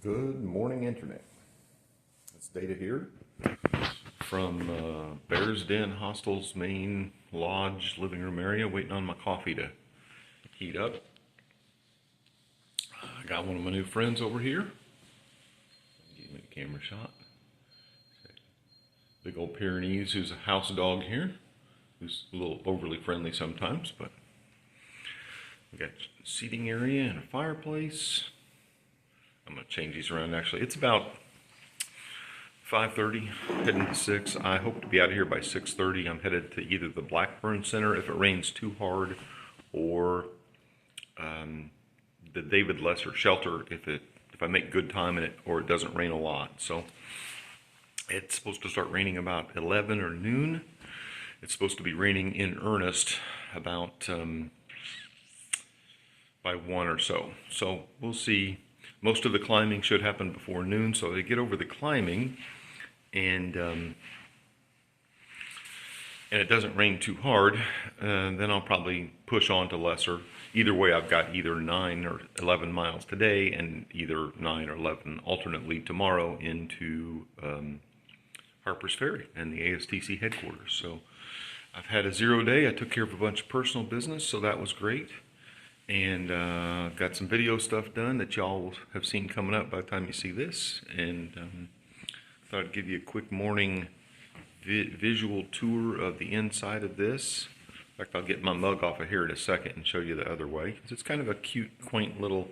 Good morning, Internet. It's Data here from Bear's Den Hostel's main lodge living room area, waiting on my coffee to heat up. I got one of my new friends over here. Give me a camera shot. Big old Pyrenees, who's a house dog here, who's a little overly friendly sometimes, but we got a seating area and a fireplace. I'm going to change these around actually. It's about 5:30, heading to 6. I hope to be out of here by 6:30. I'm headed to either the Blackburn Center if it rains too hard, or the David Lesser Shelter if I make good time in it or it doesn't rain a lot. So it's supposed to start raining about 11 or noon. It's supposed to be raining in earnest about by 1 or so. So we'll see. Most of the climbing should happen before noon, so they get over the climbing and it doesn't rain too hard, then I'll probably push on to Lesser. Either way, I've got either 9 or 11 miles today and either 9 or 11 alternately tomorrow into Harper's Ferry and the ASTC headquarters. So I've had a 0 day. I took care of a bunch of personal business, so that was great. And got some video stuff done that y'all have seen coming up by the time you see this. And thought I'd give you a quick morning visual tour of the inside of this. In fact, I'll get my mug off of here in a second and show you the other way, because it's kind of a cute, quaint little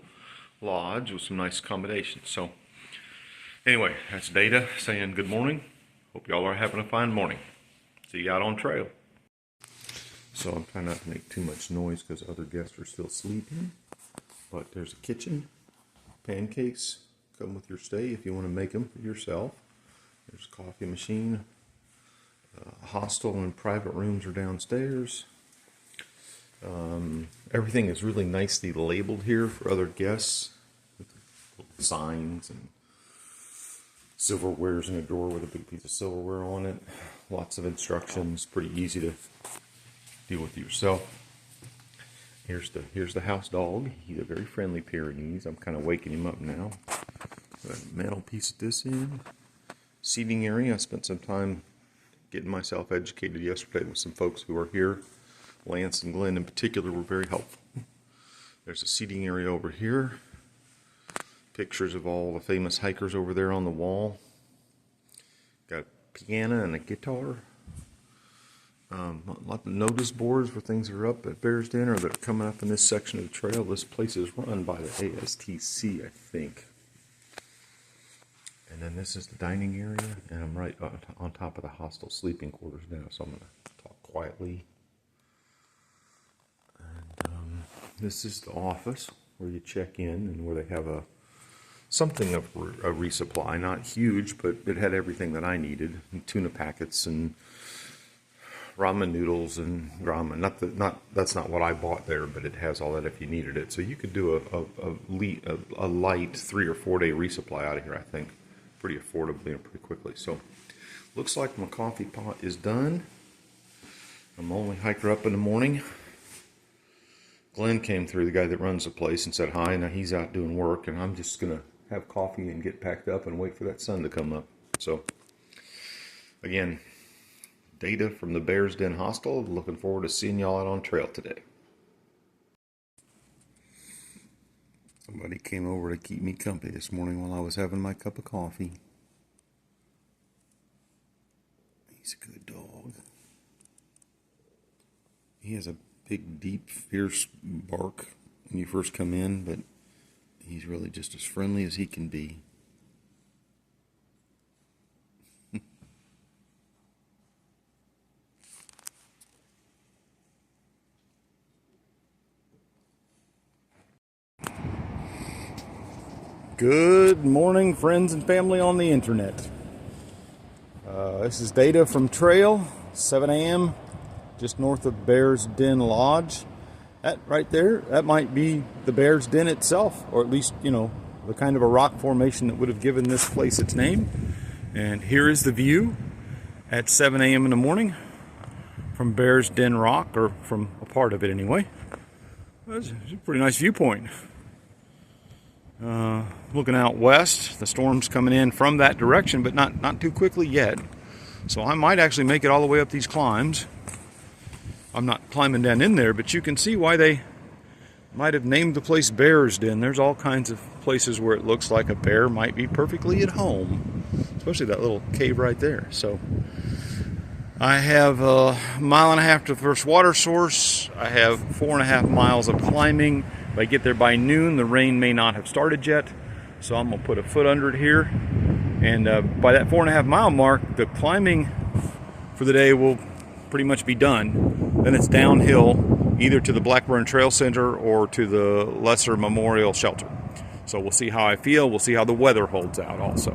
lodge with some nice accommodations. So anyway, that's Data saying good morning. Hope y'all are having a fine morning. See you out on trail. So I'm trying not to make too much noise because other guests are still sleeping. But there's a kitchen. Pancakes come with your stay if you want to make them for yourself. There's a coffee machine. Hostel and private rooms are downstairs. Everything is really nicely labeled here for other guests. With signs and silverware's in a drawer with a big piece of silverware on it. Lots of instructions. Pretty easy to deal with yourself. Here's the house dog. He's a very friendly Pyrenees. I'm kind of waking him up now. Got a metal piece at this end. Seating area. I spent some time getting myself educated yesterday with some folks who are here. Lance and Glenn in particular were very helpful. There's a seating area over here. Pictures of all the famous hikers over there on the wall. Got a piano and a guitar. A lot of notice boards where things are up at Bear's Den or that are coming up in this section of the trail. This place is run by the ASTC, I think. And then this is the dining area, and I'm right on top of the hostel sleeping quarters now, so I'm going to talk quietly. And this is the office where you check in and where they have something of a resupply. Not huge, but it had everything that I needed. And tuna packets and ramen noodles and ramen. That's not what I bought there, but it has all that if you needed it. So you could do a light 3 or 4 day resupply out of here, I think, pretty affordably and pretty quickly. So looks like my coffee pot is done. I'm the only hiker up in the morning. Glenn came through, the guy that runs the place, and said hi. Now he's out doing work, and I'm just gonna have coffee and get packed up and wait for that sun to come up. So again, Data from the Bear's Den Hostel. Looking forward to seeing y'all out on trail today. Somebody came over to keep me company this morning while I was having my cup of coffee. He's a good dog. He has a big, deep, fierce bark when you first come in, but he's really just as friendly as he can be. Good morning, friends and family on the internet. This is Data from Trail, 7 a.m., just north of Bear's Den Lodge. That right there, that might be the Bear's Den itself, or at least, you know, the kind of a rock formation that would have given this place its name. And here is the view at 7 a.m. in the morning from Bear's Den Rock, or from a part of it anyway. It's a pretty nice viewpoint. Looking out west, the storm's coming in from that direction, but not too quickly yet. So I might actually make it all the way up these climbs. I'm not climbing down in there, but you can see why they might have named the place Bear's Den. There's all kinds of places where it looks like a bear might be perfectly at home, especially that little cave right there. So I have a mile and a half to the first water source. I have 4.5 miles of climbing. If I get there by noon, the rain may not have started yet, so I'm gonna put a foot under it here. And by that 4.5 mile mark, the climbing for the day will pretty much be done. Then it's downhill, either to the Blackburn Trail Center or to the Lesser Memorial Shelter. So we'll see how I feel. We'll see how the weather holds out also.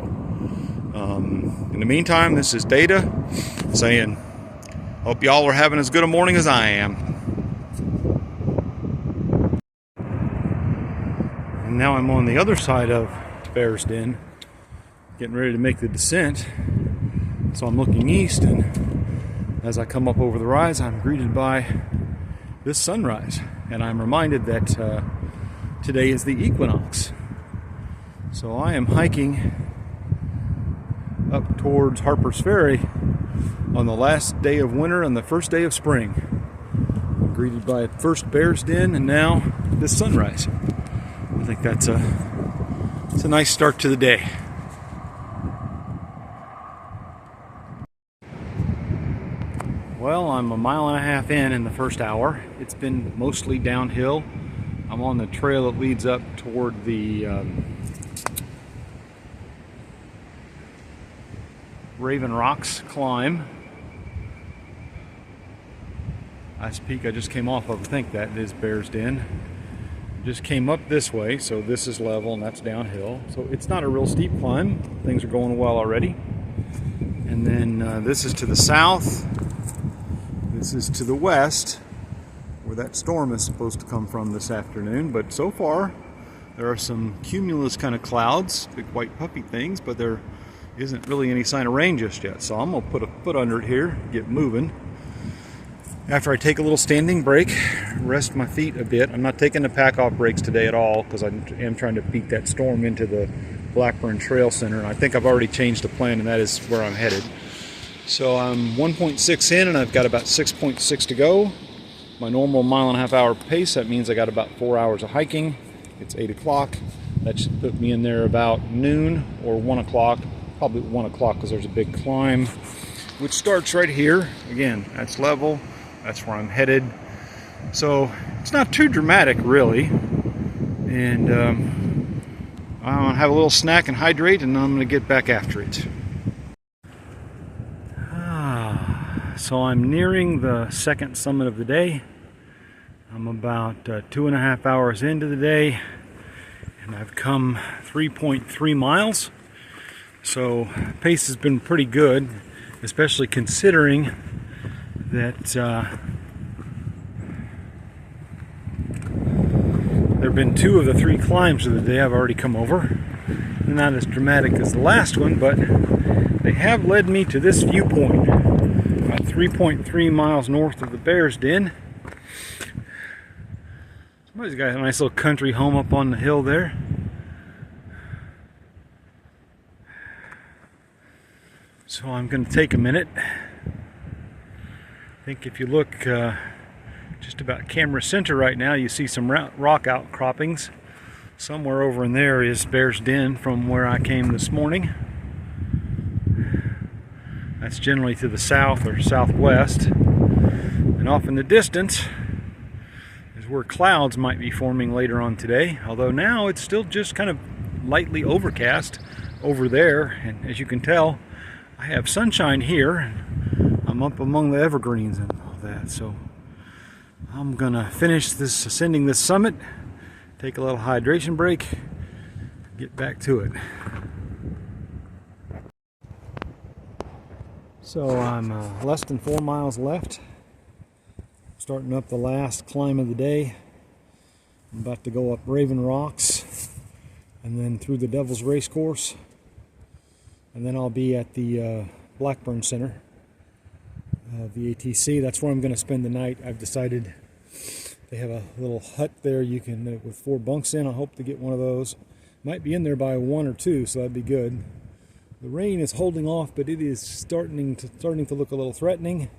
In the meantime, this is Data saying, hope y'all are having as good a morning as I am. And now I'm on the other side of Bear's Den, getting ready to make the descent. So I'm looking east, and as I come up over the rise, I'm greeted by this sunrise. And I'm reminded that today is the equinox. So I am hiking up towards Harper's Ferry on the last day of winter and the first day of spring. I'm greeted by first Bear's Den and now this sunrise. I think it's a nice start to the day. Well, I'm a mile and a half in the first hour. It's been mostly downhill. I'm on the trail that leads up toward the Raven Rocks climb. Last peak I just came off of, I think that is Bear's Den. Just came up this way, so this is level and that's downhill. So it's not a real steep climb. Things are going well already. And then this is to the south. This is to the west, where that storm is supposed to come from this afternoon. But so far, there are some cumulus kind of clouds, big white puffy things, but there isn't really any sign of rain just yet. So I'm gonna put a foot under it here, get moving. After I take a little standing break, rest my feet a bit. I'm not taking the pack off breaks today at all because I am trying to beat that storm into the Blackburn Trail Center. And I think I've already changed the plan, and that is where I'm headed. So I'm 1.6 in and I've got about 6.6 to go. My normal mile and a half hour pace, that means I got about 4 hours of hiking. It's 8 o'clock. That should put me in there about noon or 1 o'clock. Probably 1 o'clock because there's a big climb, which starts right here. Again, that's level. That's where I'm headed. So it's not too dramatic, really. And I'm gonna have a little snack and hydrate, and then I'm gonna get back after it. So I'm nearing the second summit of the day. I'm about 2.5 hours into the day, and I've come 3.3 miles. So pace has been pretty good, especially considering that there have been 2 of the 3 climbs of the day I've already come over. They're not as dramatic as the last one, but they have led me to this viewpoint, about 3.3 miles north of the Bear's Den. Somebody's got a nice little country home up on the hill there. So I'm going to take a minute. I think if you look just about camera center right now, you see some rock outcroppings. Somewhere over in there is Bear's Den from where I came this morning. That's generally to the south or southwest. And off in the distance is where clouds might be forming later on today. Although now it's still just kind of lightly overcast over there. And as you can tell, I have sunshine here. I'm up among the evergreens and all that. So I'm gonna finish this, ascending this summit, take a little hydration break, get back to it. So I'm less than 4 miles left, starting up the last climb of the day. I'm about to go up Raven Rocks and then through the Devil's Race Course, and then I'll be at the Blackburn Center, VATC. That's where I'm going to spend the night. I've decided they have a little hut there you can with 4 bunks in. I hope to get one of those. Might be in there by 1 or 2, so that'd be good. The rain is holding off, but it is starting to look a little threatening.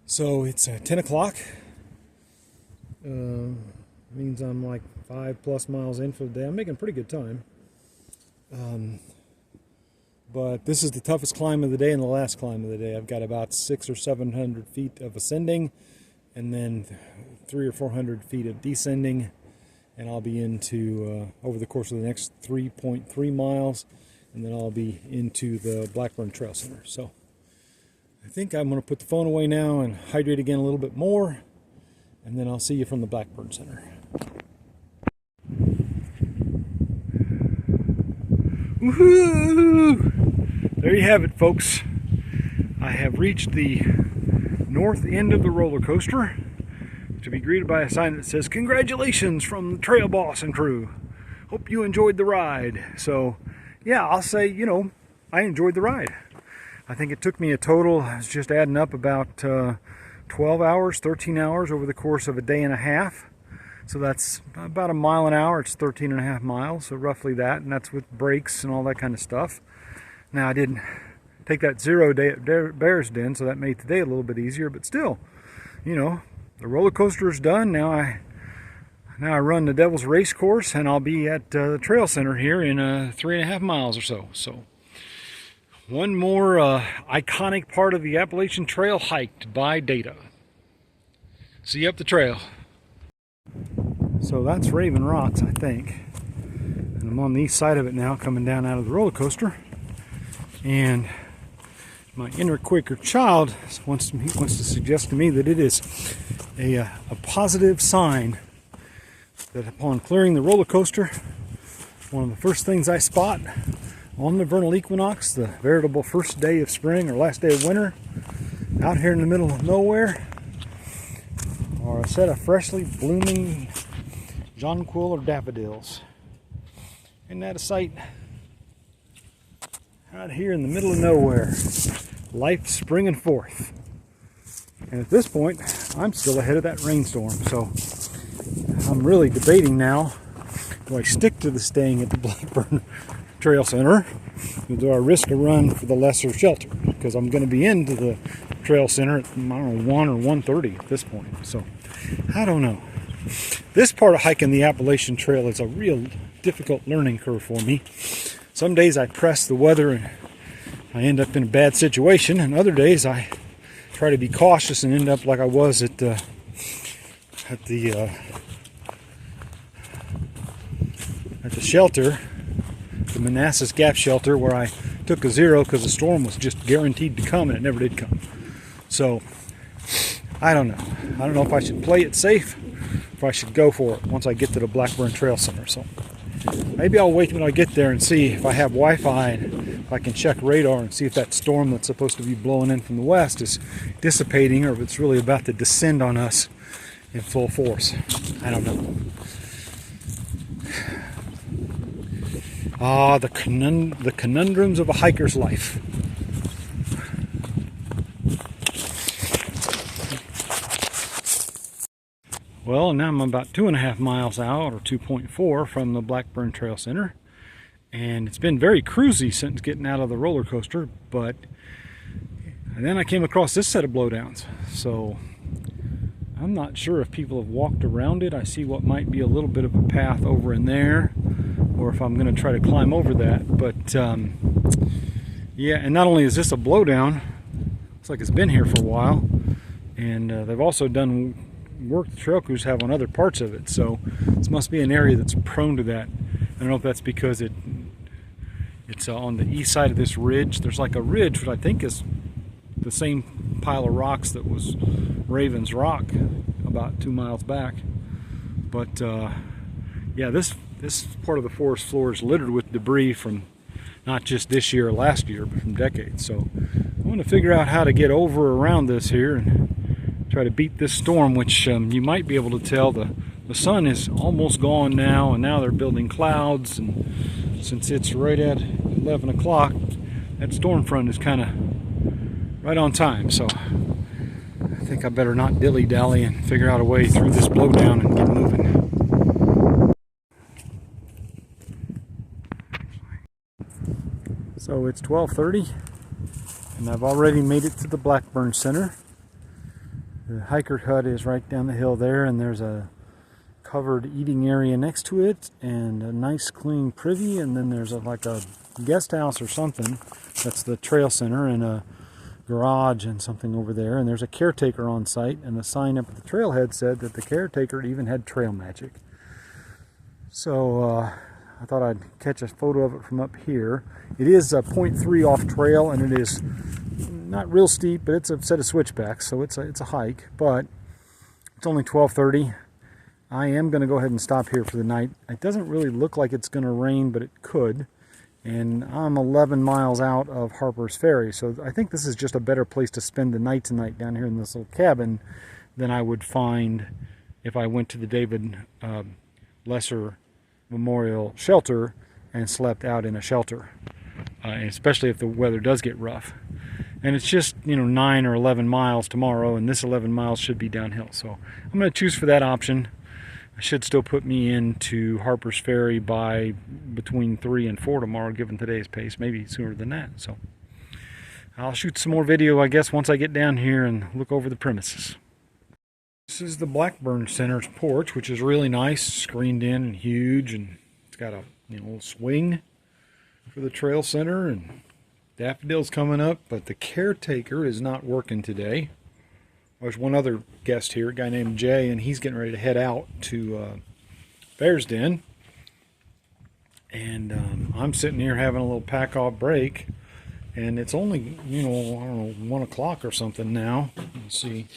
So it's 10 o'clock. Means I'm like 5+ miles in for the day. I'm making pretty good time. But this is the toughest climb of the day and the last climb of the day. I've got about 600 or 700 feet of ascending, and then 300 or 400 feet of descending. And I'll be into, over the course of the next 3.3 miles, and then I'll be into the Blackburn Trail Center. So I think I'm going to put the phone away now and hydrate again a little bit more, and then I'll see you from the Blackburn Center. Woohoo! There you have it, folks. I have reached the north end of the roller coaster, to be greeted by a sign that says, "Congratulations from the trail boss and crew. Hope you enjoyed the ride." So, yeah, I'll say, you know, I enjoyed the ride. I think it took me a total, I was just adding up, about 12 hours, 13 hours over the course of a day and a half. So that's about a mile an hour. It's 13.5 miles, so roughly that, and that's with breaks and all that kind of stuff. Now, I didn't take that 0 day at Bear's Den, so that made today a little bit easier, but still, you know, the roller coaster is done. Now I run the Devil's Race course, and I'll be at the Trail Center here in 3.5 miles or so. So one more iconic part of the Appalachian Trail hiked by data. See you up the trail. So that's Raven Rocks, I think. And I'm on the east side of it now, coming down out of the roller coaster. And my inner Quaker child wants to suggest to me that it is a positive sign that upon clearing the roller coaster, one of the first things I spot on the vernal equinox, the veritable first day of spring or last day of winter, out here in the middle of nowhere, are a set of freshly blooming jonquil or daffodils. Isn't that a sight? Out here in the middle of nowhere, life springing forth. And at this point, I'm still ahead of that rainstorm, so I'm really debating now, do I stick to the staying at the Blackburn Trail Center, or do I risk a run for the lesser shelter? Because I'm going to be into the Trail Center at, I don't know, 1 or 1:30 at this point, so I don't know. This part of hiking the Appalachian Trail is a real difficult learning curve for me. Some days I press the weather and I end up in a bad situation, and other days I try to be cautious and end up like I was at the shelter, the Manassas Gap shelter, where I took a 0 because the storm was just guaranteed to come, and it never did come. So I don't know. I don't know if I should play it safe, if I should go for it once I get to the Blackburn Trail Center. So maybe I'll wait when I get there and see if I have Wi-Fi and if I can check radar and see if that storm that's supposed to be blowing in from the west is dissipating, or if it's really about to descend on us in full force. I don't know. Ah, the conundrums of a hiker's life. Well, now I'm about 2.5 miles out, or 2.4, from the Blackburn Trail Center. And it's been very cruisy since getting out of the roller coaster, but and then I came across this set of blowdowns. So I'm not sure if people have walked around it. I see what might be a little bit of a path over in there, or if I'm going to try to climb over that. But yeah, and not only is this a blowdown, looks like it's been here for a while, and they've also done work the trail crews have on other parts of it. So this must be an area that's prone to that. I don't know if that's because it's on the east side of this ridge. There's like a ridge, which I think is the same pile of rocks that was Raven's Rock about 2 miles back. But yeah, this part of the forest floor is littered with debris from not just this year or last year, but from decades. So I want to figure out how to get over around this here and try to beat this storm, which you might be able to tell the sun is almost gone now, and now they're building clouds, and since it's right at 11 o'clock, that storm front is kind of right on time. So I think I better not dilly-dally and figure out a way through this blowdown and get moving. So it's 12:30 and I've already made it to the Blackburn Center. The hiker hut is right down the hill there, and there's a covered eating area next to it and a nice clean privy, and then there's like a guest house or something. That's the trail center, and a garage and something over there, and there's a caretaker on site, and the sign up at the trailhead said that the caretaker even had trail magic. So I thought I'd catch a photo of it from up here. It is a 0.3 off trail, and it is not real steep, but it's a set of switchbacks, so it's a hike, but it's only 12:30. I am going to go ahead and stop here for the night. It doesn't really look like it's going to rain, but it could. And I'm 11 miles out of Harper's Ferry, so I think this is just a better place to spend the night tonight down here in this little cabin than I would find if I went to the David Lesser Memorial Shelter and slept out in a shelter, especially if the weather does get rough. And it's just, 9 or 11 miles tomorrow, and this 11 miles should be downhill. So I'm going to choose for that option. It should still put me into Harper's Ferry by between 3 and 4 tomorrow, given today's pace, maybe sooner than that. So I'll shoot some more video, I guess, once I get down here and look over the premises. This is the Blackburn Center's porch, which is really nice, screened in and huge, and it's got a little swing for the trail center, and daffodils coming up, but the caretaker is not working today. There's one other guest here, a guy named Jay, and he's getting ready to head out to Bear's Den. And I'm sitting here having a little pack-off break, and it's only, I don't know, 1 o'clock or something now. Let's see.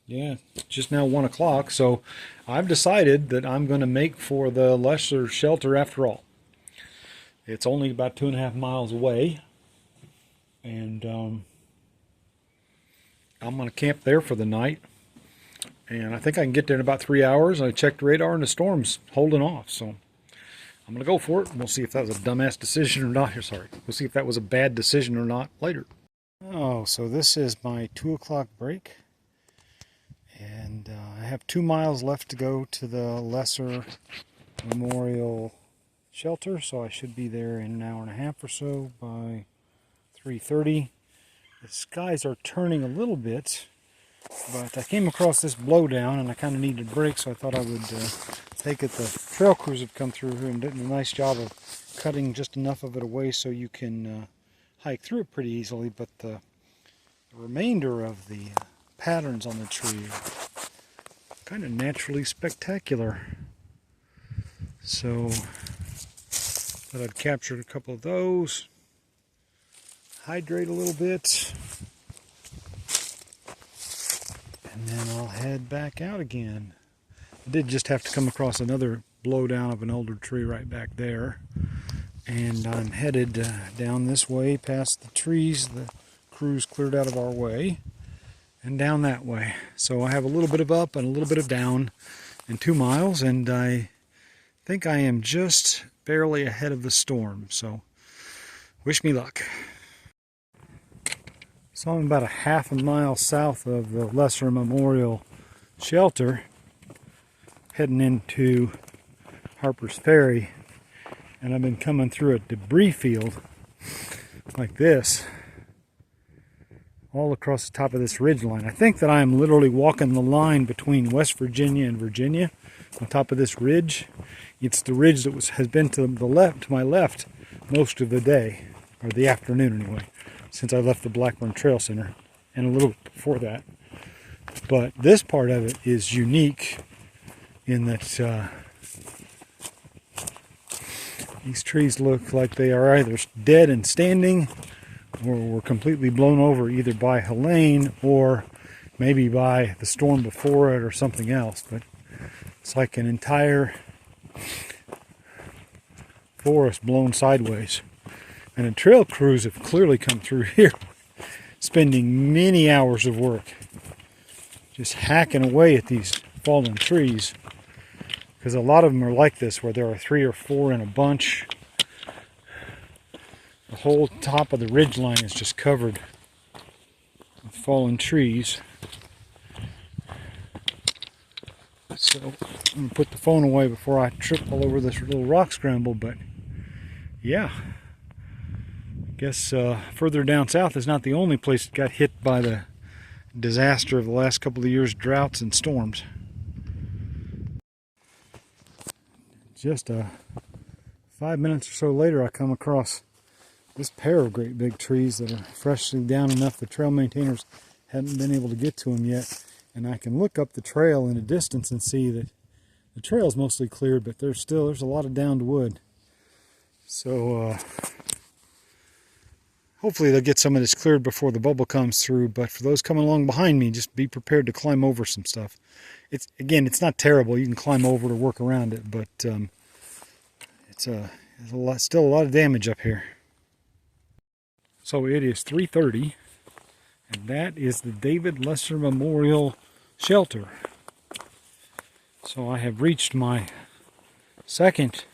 Yeah, just now 1 o'clock, so I've decided that I'm going to make for the Lesser Shelter after all. It's only about 2.5 miles away, and I'm going to camp there for the night, and I think I can get there in about 3 hours. I checked radar, and the storm's holding off, so I'm going to go for it, and we'll see if that was a dumbass decision or not. Sorry, we'll see if that was a bad decision or not later. Oh, so this is my 2 o'clock break, and I have 2 miles left to go to the Lesser Memorial Shelter, so I should be there in an hour and a half or so by 3:30. The skies are turning a little bit, but I came across this blowdown and I kind of needed a break, so I thought I would take it. The trail crews have come through here and done a nice job of cutting just enough of it away so you can hike through it pretty easily, but the remainder of the patterns on the tree are kind of naturally spectacular. So thought I'd captured a couple of those. Hydrate a little bit, and then I'll head back out again. I did just have to come across another blowdown of an older tree right back there, and I'm headed down this way past the trees the crews cleared out of our way, and down that way. So I have a little bit of up and a little bit of down in 2 miles, and I think I am just barely ahead of the storm, so wish me luck. So I'm about a half a mile south of the Lesser Memorial Shelter, heading into Harper's Ferry, and I've been coming through a debris field like this all across the top of this ridge line. I think that I am literally walking the line between West Virginia and Virginia on top of this ridge. It's the ridge that has been to the left, to my left, most of the day, or the afternoon anyway, since I left the Blackburn Trail Center, and a little bit before that. But this part of it is unique in that these trees look like they are either dead and standing, or were completely blown over either by Helene or maybe by the storm before it or something else. But it's like an entire forest blown sideways. And the trail crews have clearly come through here, spending many hours of work just hacking away at these fallen trees, because a lot of them are like this, where there are 3 or 4 in a bunch. The whole top of the ridge line is just covered with fallen trees. So I'm going to put the phone away before I trip all over this little rock scramble, but yeah. Guess further down south is not the only place that got hit by the disaster of the last couple of years' droughts and storms. Just 5 minutes or so later, I come across this pair of great big trees that are freshly down enough the trail maintainers hadn't been able to get to them yet. And I can look up the trail in a distance and see that the trail's mostly cleared, but there's a lot of downed wood. So hopefully they'll get some of this cleared before the bubble comes through. But for those coming along behind me, just be prepared to climb over some stuff. It's not terrible. You can climb over to work around it, but there's still a lot of damage up here. So it is 3:30, and that is the David Lesser Memorial Shelter. So I have reached my second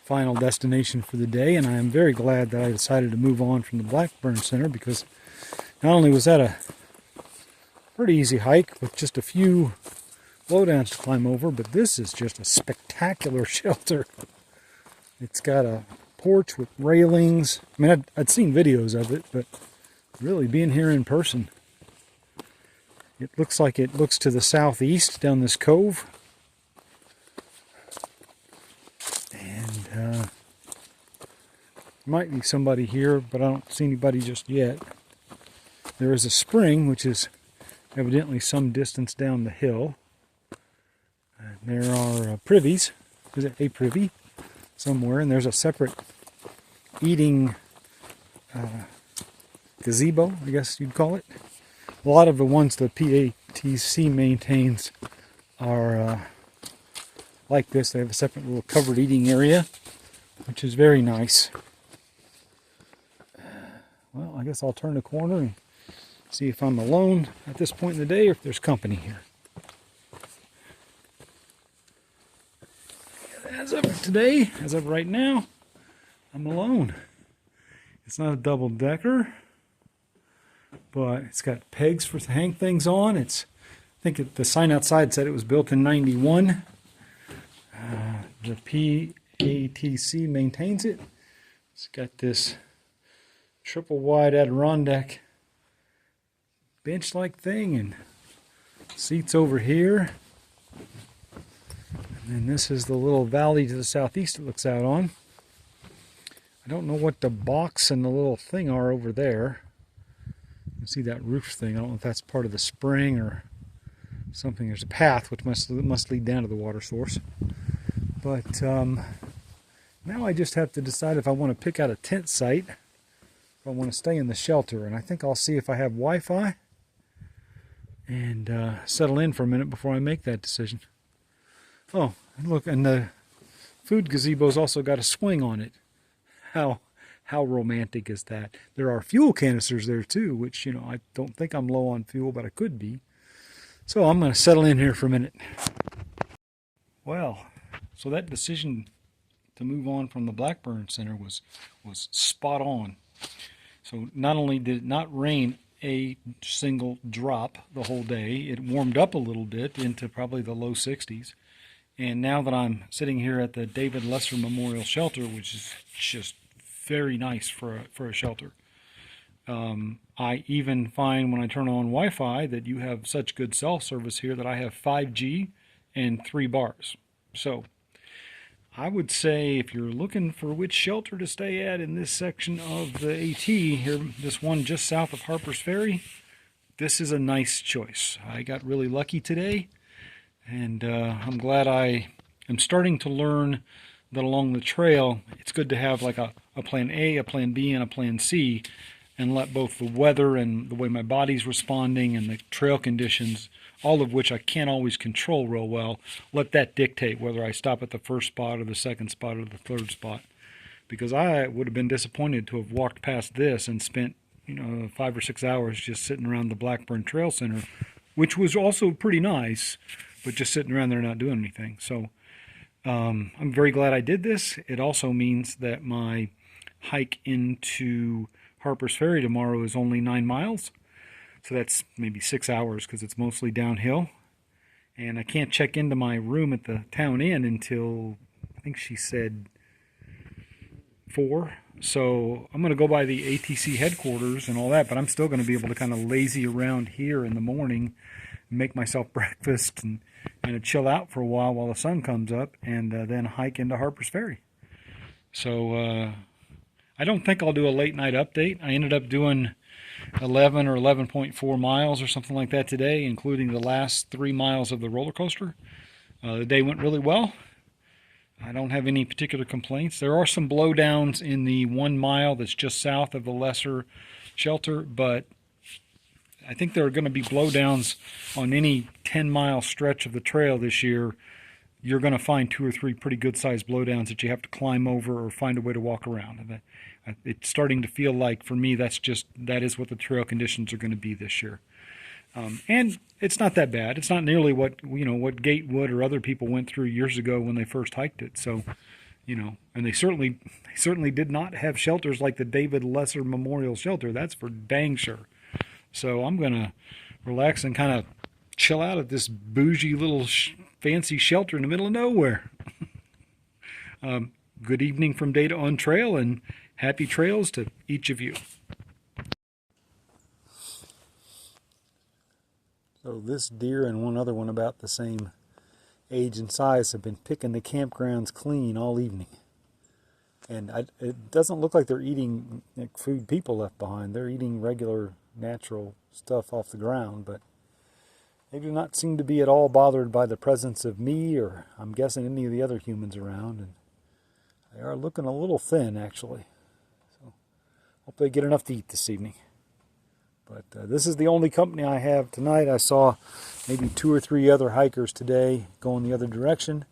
final destination for the day, and I am very glad that I decided to move on from the Blackburn Center, because not only was that a pretty easy hike with just a few blowdowns to climb over, but this is just a spectacular shelter. It's got a porch with railings. I mean, I'd seen videos of it, but really being here in person, it looks like it looks to the southeast down this cove. And there might be somebody here, but I don't see anybody just yet. There is a spring, which is evidently some distance down the hill. And there are privies. Is it a privy? Somewhere. And there's a separate eating gazebo, I guess you'd call it. A lot of the ones the PATC maintains are like this. They have a separate little covered eating area, which is very nice. Well, I guess I'll turn the corner and see if I'm alone at this point in the day or if there's company here. As of today, as of right now, I'm alone. It's not a double-decker, but it's got pegs for to hang things on. I think the sign outside said it was built in '91. The PATC maintains it. It's got this triple wide Adirondack bench-like thing and seats over here. And then this is the little valley to the southeast it looks out on. I don't know what the box and the little thing are over there. You can see that roof thing. I don't know if that's part of the spring or something. There's a path which must lead down to the water source. But now I just have to decide if I want to pick out a tent site, if I want to stay in the shelter. And I think I'll see if I have Wi-Fi and settle in for a minute before I make that decision. Oh, look, and the food gazebo's also got a swing on it. How romantic is that? There are fuel canisters there too, which, you know, I don't think I'm low on fuel, but I could be. So I'm going to settle in here for a minute. Well, so that decision to move on from the Blackburn Center was spot on. So not only did it not rain a single drop the whole day, it warmed up a little bit into probably the low 60s. And now that I'm sitting here at the David Lesser Memorial Shelter, which is just very nice for a shelter, I even find when I turn on Wi-Fi that you have such good cell service here that I have 5G and 3 bars. So I would say if you're looking for which shelter to stay at in this section of the AT here, this one just south of Harper's Ferry, this is a nice choice. I got really lucky today. And I'm glad I am starting to learn that along the trail, it's good to have like a plan A, a plan B, and a plan C, and let both the weather and the way my body's responding and the trail conditions, all of which I can't always control real well, let that dictate whether I stop at the first spot or the second spot or the third spot. Because I would have been disappointed to have walked past this and spent, 5 or 6 hours just sitting around the Blackburn Trail Center, which was also pretty nice, but just sitting around there not doing anything. So I'm very glad I did this. It also means that my hike into Harper's Ferry tomorrow is only 9 miles. So that's maybe 6 hours because it's mostly downhill. And I can't check into my room at the town inn until, I think she said 4. So I'm going to go by the ATC headquarters and all that, but I'm still going to be able to kind of lazy around here in the morning, make myself breakfast, and kind of chill out for a while the sun comes up, and then hike into Harper's Ferry. So I don't think I'll do a late night update. I ended up doing 11 or 11.4 miles or something like that today, including the last 3 miles of the roller coaster. The day went really well. I don't have any particular complaints. There are some blowdowns in the 1 mile that's just south of the lesser shelter, but I think there are going to be blowdowns on any 10-mile stretch of the trail this year. You're going to find 2 or 3 pretty good-sized blowdowns that you have to climb over or find a way to walk around. It's starting to feel like, for me, that is what the trail conditions are going to be this year. And it's not that bad. It's not nearly what Gatewood or other people went through years ago when they first hiked it. So, and they certainly did not have shelters like the David Lesser Memorial Shelter. That's for dang sure. So I'm gonna relax and kind of chill out at this bougie little fancy shelter in the middle of nowhere. Good evening from Data on Trail, and happy trails to each of you. So this deer and one other one about the same age and size have been picking the campgrounds clean all evening. And it doesn't look like they're eating food people left behind. They're eating regular, natural stuff off the ground, but they do not seem to be at all bothered by the presence of me, or I'm guessing any of the other humans around. And they are looking a little thin, actually. So hope they get enough to eat this evening. But this is the only company I have tonight. I saw maybe 2 or 3 other hikers today going the other direction.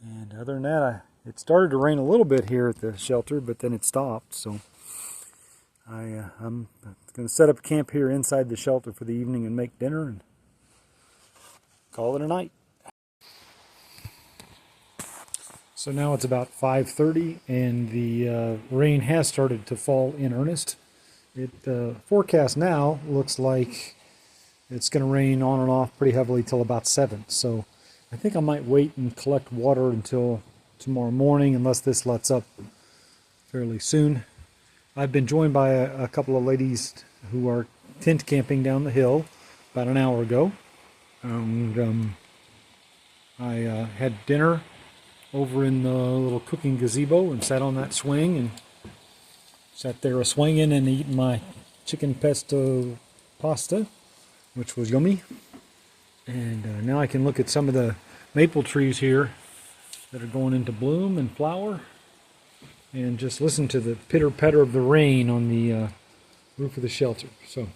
And other than that, it started to rain a little bit here at the shelter, but then it stopped. So I'm going to set up camp here inside the shelter for the evening and make dinner and call it a night. So now it's about 5:30, and the rain has started to fall in earnest. Forecast now looks like it's going to rain on and off pretty heavily till about 7. So I think I might wait and collect water until tomorrow morning, unless this lets up fairly soon. I've been joined by a couple of ladies who are tent camping down the hill about an hour ago. And I had dinner over in the little cooking gazebo and sat on that swing and sat there swinging and eating my chicken pesto pasta, which was yummy. And now I can look at some of the maple trees here that are going into bloom and flower, and just listen to the pitter-patter of the rain on the roof of the shelter. So I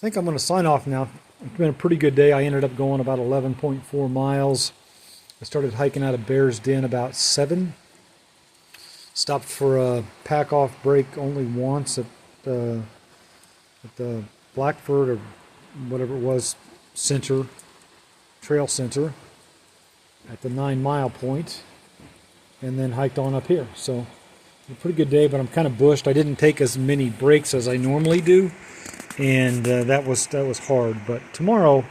think I'm going to sign off now. It's been a pretty good day. I ended up going about 11.4 miles. I started hiking out of Bear's Den about 7. Stopped for a pack-off break only once at the Blackford or whatever it was, trail center at the 9-mile point, and then hiked on up here. So a pretty good day, but I'm kind of bushed. I didn't take as many breaks as I normally do, and that was hard. But tomorrow,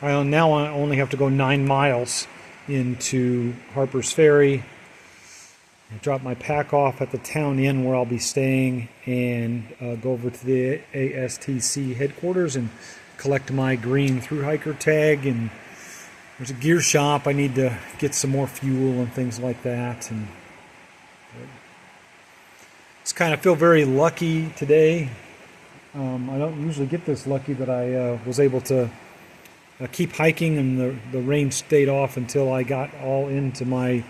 I only have to go 9 miles into Harper's Ferry. I drop my pack off at the town inn where I'll be staying, and go over to the ASTC headquarters and collect my green thru-hiker tag. And there's a gear shop. I need to get some more fuel and things like that. And just kind of feel very lucky today. I don't usually get this lucky that I was able to keep hiking, and the rain stayed off until I got all into my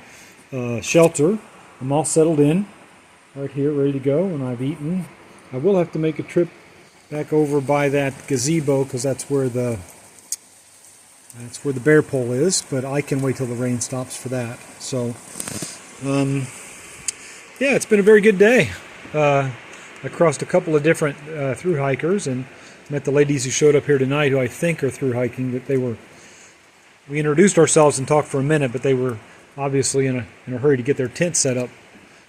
shelter. I'm all settled in right here, ready to go, and I've eaten. I will have to make a trip back over by that gazebo, because that's where the bear pole is, but I can wait till the rain stops for that. So yeah, it's been a very good day. I crossed a couple of different thru-hikers and met the ladies who showed up here tonight, who I think are thru-hiking. We introduced ourselves and talked for a minute, but they were obviously in a hurry to get their tent set up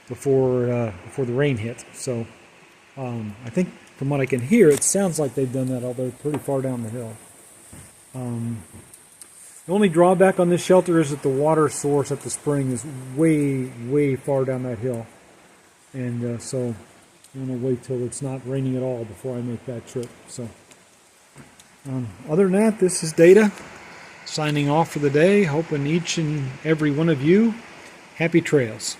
before the rain hit. So I think from what I can hear, it sounds like they've done that, although pretty far down the hill. The only drawback on this shelter is that the water source at the spring is way, way far down that hill. And so I'm going to wait till it's not raining at all before I make that trip. So other than that, this is Data signing off for the day, hoping each and every one of you happy trails.